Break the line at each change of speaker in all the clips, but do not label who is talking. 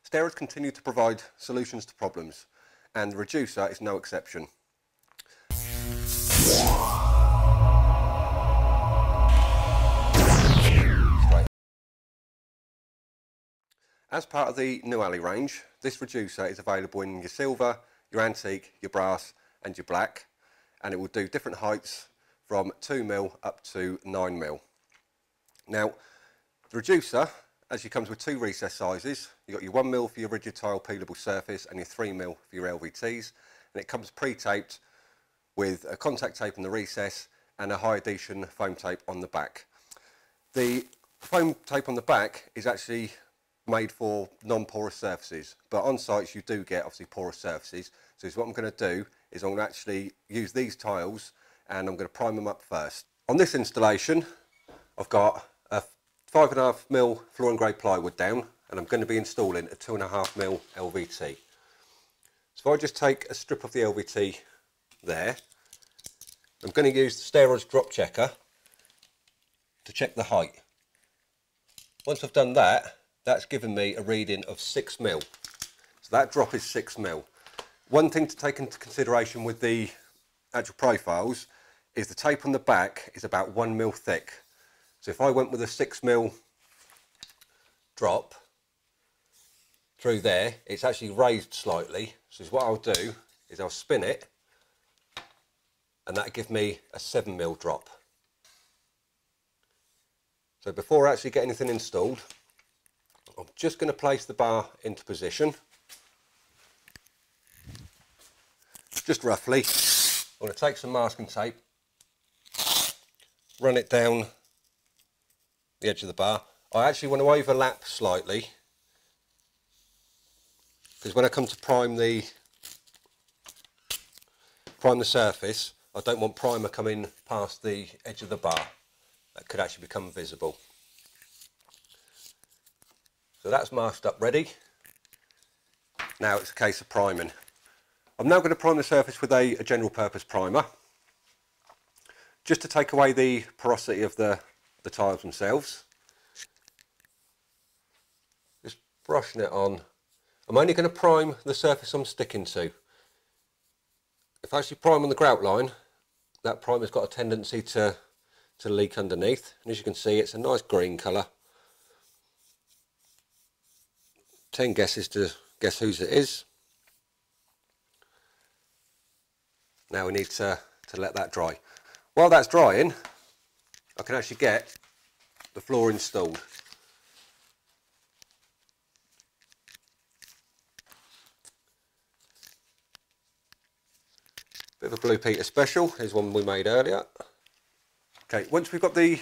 Steroids continue to provide solutions to problems, and the reducer is no exception. As part of the Nuali range, this reducer is available in your silver, your antique, your brass and your black, and it will do different heights from 2mm up to 9mm. Now, the reducer actually comes with two recess sizes. You've got your 1mm for your rigid tile peelable surface and your 3mm for your LVTs, and it comes pre-taped with a contact tape on the recess and a high adhesion foam tape on the back. The foam tape on the back is actually made for non-porous surfaces, but on sites you do get obviously porous surfaces. So what I'm going to do is I'm going to actually use these tiles and I'm going to prime them up first. On this installation I've got a 5.5mm fluorine grade plywood down, and I'm going to be installing a 2.5mm LVT. So if I just take a strip of the LVT there, I'm going to use the Steroids drop checker to check the height. Once I've done that, that's given me a reading of 6mm. So that drop is 6mm. One thing to take into consideration with the actual profiles is the tape on the back is about 1mm thick. So if I went with a 6mm drop through there, it's actually raised slightly. So what I'll do is I'll spin it, and that'll give me a 7mm drop. So before I actually get anything installed, I'm just going to place the bar into position, just roughly. I'm going to take some masking tape, run it down the edge of the bar. I actually want to overlap slightly, because when I come to prime the surface, I don't want primer coming past the edge of the bar. That could actually become visible. So that's masked up ready. Now it's a case of priming. I'm now going to prime the surface with a general purpose primer, just to take away the porosity of the tiles themselves. Just brushing it on. I'm only going to prime the surface I'm sticking to. If I actually prime on the grout line, that primer's got a tendency to leak underneath, and as you can see it's a nice green colour. 10 guesses to guess whose it is. Now we need to let that dry. While that's drying, I can actually get the floor installed. Bit of a Blue Peter special, here's one we made earlier. Okay, once we've got the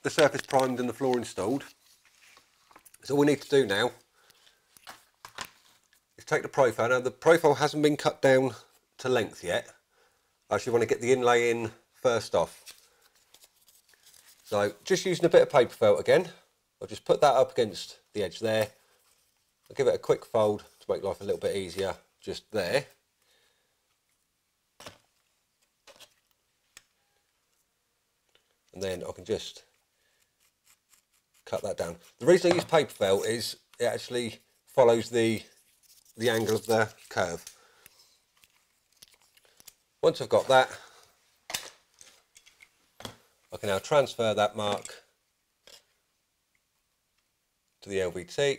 surface primed and the floor installed, so all we need to do now is take the profile. Now the profile hasn't been cut down to length yet. I actually want to get the inlay in first off. So just using a bit of paper felt again, I'll just put that up against the edge there. I'll give it a quick fold to make life a little bit easier just there. And then I can just cut that down. The reason I use paper felt is it actually follows the angle of the curve. Once I've got that, I can now transfer that mark to the LVT.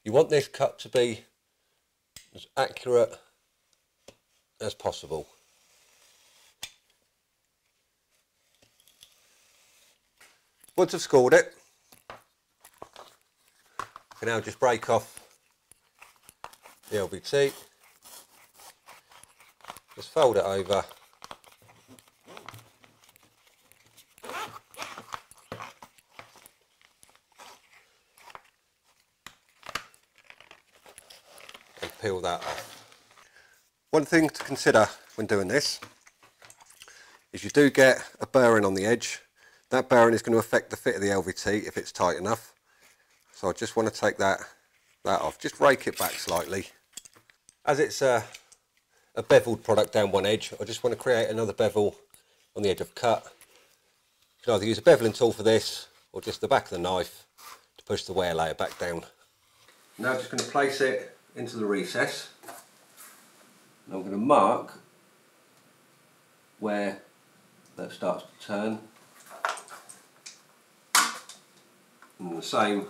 You want this cut to be as accurate as possible. Once I've scored it, I can now just break off the LVT, just fold it over, and peel that off. One thing to consider when doing this is you do get a burring on the edge. That burring is going to affect the fit of the LVT if it's tight enough. So I just want to take that off, just rake it back slightly. As it's a beveled product down one edge, I just want to create another bevel on the edge of cut. You can either use a beveling tool for this, or just the back of the knife to push the wear layer back down. Now I'm just going to place it into the recess. And I'm going to mark where that starts to turn. And the same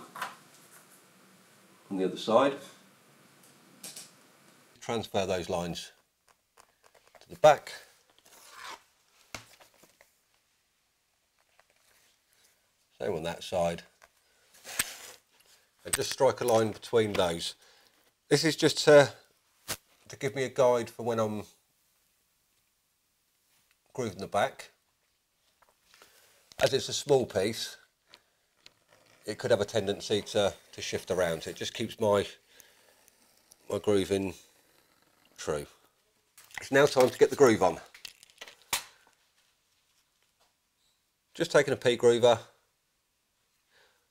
on the other side. Transfer those lines to the back. Same on that side. And just strike a line between those. This is just to give me a guide for when I'm grooving the back. As it's a small piece, it could have a tendency to shift around. So it just keeps my grooving true. It's now time to get the groove on. Just taking a P groover,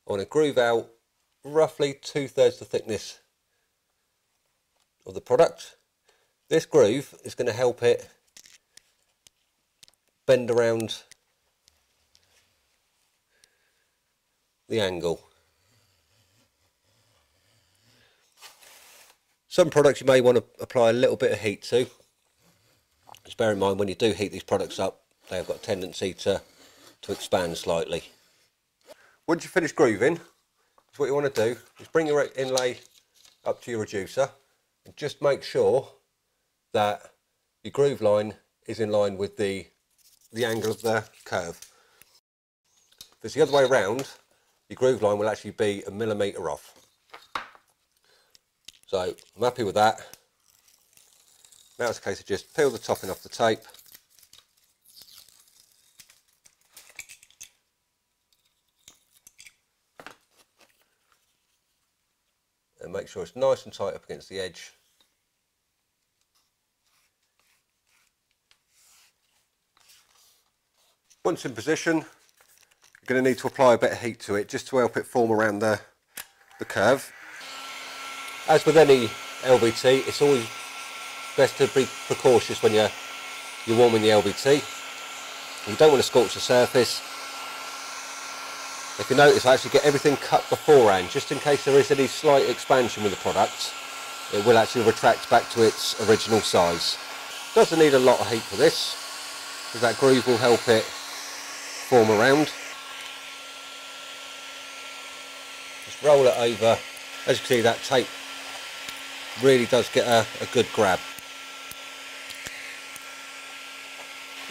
I want to groove out roughly 2/3 the thickness of the product. This groove is going to help it bend around the angle. Some products you may want to apply a little bit of heat to. Just bear in mind when you do heat these products up, they have got a tendency to expand slightly. Once you finish grooving, what you want to do is bring your inlay up to your reducer and just make sure that your groove line is in line with the angle of the curve. If it's the other way around, your groove line will actually be 1 millimetre off. So I'm happy with that. Now it's a case of just peel the topping off the tape. And make sure it's nice and tight up against the edge. Once in position, you're going to need to apply a bit of heat to it just to help it form around the curve. As with any LVT, it's always best to be precautious when you're warming the LVT. You don't want to scorch the surface. If you notice, I actually get everything cut beforehand, just in case there is any slight expansion with the product. It will actually retract back to its original size. Doesn't need a lot of heat for this, because that groove will help it form around. Just roll it over. As you can see, that tape really does get a good grab.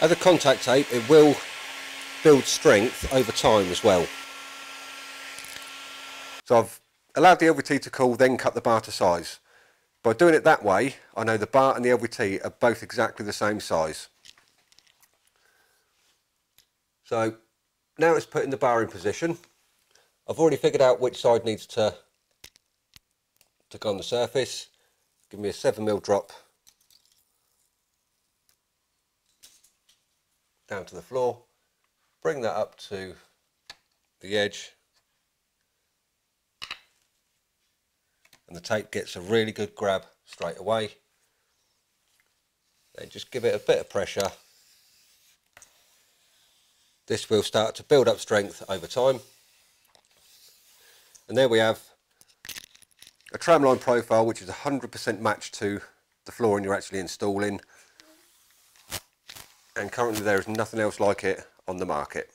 As a contact tape, it will build strength over time as well. So I've allowed the LVT to cool, then cut the bar to size. By doing it that way, I know the bar and the LVT are both exactly the same size. So now it's putting the bar in position. I've already figured out which side needs to go on the surface. Give me a 7mm drop down to the floor. Bring that up to the edge. And the tape gets a really good grab straight away. Then just give it a bit of pressure. This will start to build up strength over time. And there we have a tramline profile which is 100% matched to the flooring you're actually installing. And currently there is nothing else like it on the market.